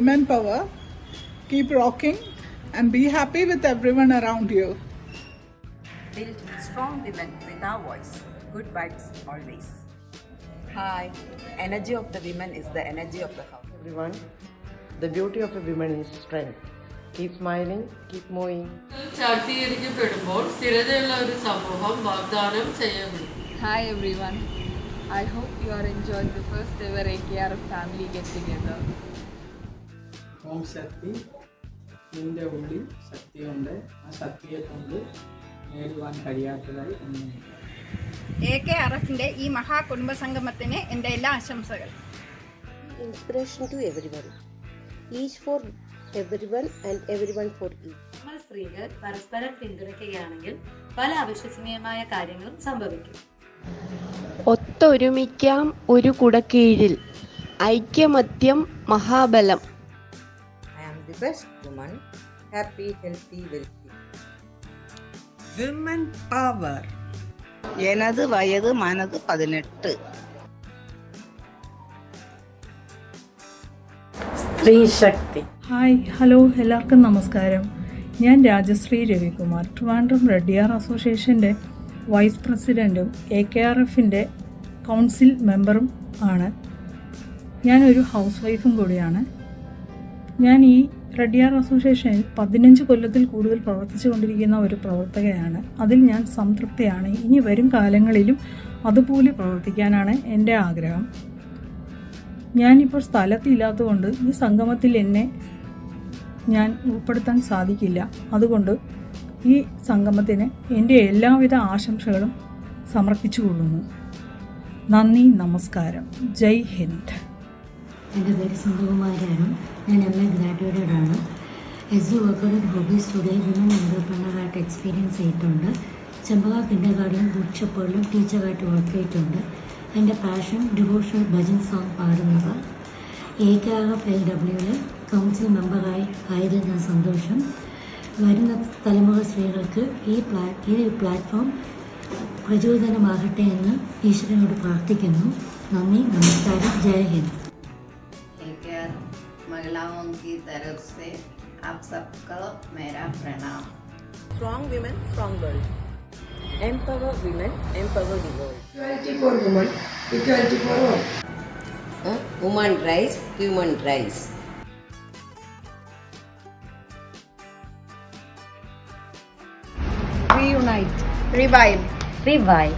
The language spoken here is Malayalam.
women power. Keep rocking and be happy with everyone around you. Build strong women with our voice. Good vibes always. Hi, energy of the women is the energy of the house. Everyone, the beauty of a woman is strength. Keep smiling, keep moving. ശാക്തീകരിക്കപ്പെടുമ്പോൾ സ്ഥിരതയുള്ള ഒരു സമൂഹം വാഗ്ദാനം ചെയ്യുന്നു. Hi everyone. I hope you are enjoying the first ever AKRF family get together. ഓം ശക്തി, നിന്റെ ഉള്ളിൽ ശക്തിയുണ്ട്. ആ ശക്തിയെ കൊണ്ട് നേടുവാൻ കഴിയാത്തതായി ഒന്നുമില്ല. AKRFന്റെ ഈ മഹാകുടുംബ സംഗമത്തിന് എൻ്റെ എല്ലാ ആശംസകൾ. Inspiration to everyone. Each for everyone and everyone for each. നമ്മൾ സ്ത്രീകൾ പരസ്പരം പിന്തുണയ്ക്കുകയാണെങ്കിൽ പല അവിശ്വസനീയമായ കാര്യങ്ങളും സംഭവിക്കും. ഒത്തൊരുമിക്കാം ഒരു കുടക്കീഴിൽ, ഐക്യമത്യം മഹാബലം. I am the best woman, happy, healthy, wealthy. Women power. எனது வயது மனது 18. സ്ത്രീ ശക്തി. ഹായ്, ഹലോ, എല്ലാവർക്കും നമസ്കാരം. ഞാൻ രാജശ്രീ രവികുമാർ, ട്രിവാൻഡ്രം റെഡ്ഡിയാർ അസോസിയേഷൻ്റെ വൈസ് പ്രസിഡൻറ്റും AKRFൻ്റെ കൗൺസിൽ മെമ്പറും ആണ്. ഞാനൊരു ഹൗസ് വൈഫും കൂടിയാണ്. ഞാൻ ഈ റെഡ്ഡിയാർ അസോസിയേഷനിൽ 15 കൊല്ലത്തിൽ കൂടുതൽ പ്രവർത്തിച്ചു കൊണ്ടിരിക്കുന്ന ഒരു പ്രവർത്തകയാണ്. അതിൽ ഞാൻ സംതൃപ്തയാണ്. ഇനി വരും കാലങ്ങളിലും അതുപോലെ പ്രവർത്തിക്കാനാണ് എൻ്റെ ആഗ്രഹം. ഞാനിപ്പോൾ സ്ഥലത്തില്ലാത്തതുകൊണ്ട് ഈ സംഗമത്തിൽ എന്നെ ഞാൻ ഉൾപ്പെടുത്താൻ സാധിക്കില്ല. അതുകൊണ്ട് ഈ സംഗമത്തിന് എൻ്റെ എല്ലാവിധ ആശംസകളും സമർപ്പിച്ചുകൊള്ളുന്നു. നന്ദി, നമസ്കാരം, ജയ് ഹിന്ദ്. എൻ്റെ പേര് സുന്ദകുമാരിയാണ്. ഞാൻ MA ഗ്രാജുവേറ്റഡ് ആണ്. SU വർക്കറും ഹോബീസ് സ്റ്റുഡിയോ വിമൻ എൻ്റർപ്രണറായിട്ട് എക്സ്പീരിയൻസ് ചെയ്തിട്ടുണ്ട്. ചെമ്പക കിൻഡർഗാർഡൻ ബുക്ക് ടീച്ചറായിട്ട് വർക്ക് ചെയ്തിട്ടുണ്ട്. എൻ്റെ പാഷൻ ഡിവോഷണൽ ഭജൻ സോങ് പാടുന്നത്. AKRF LWയിൽ കൗൺസിൽ മെമ്പറായി ആയതിൽ ഞാൻ സന്തോഷം. വരുന്ന തലമുറ സ്ത്രീകൾക്ക് ഈ പ്ലാറ്റ്ഫോം പ്രചോദനമാകട്ടെ എന്ന് ഈശ്വരനോട് പ്രാർത്ഥിക്കുന്നു. നന്ദി, നമസ്കാരം, ജയ് ഹിന്ദ്. AKRF महिलाओं की तरफ से आप सबको मेरा प्रणाम. Strong women, strong world. Empower women, empower the world. Equality for women, equality for all. Women rise, human rise. Reunite, revive, Revive.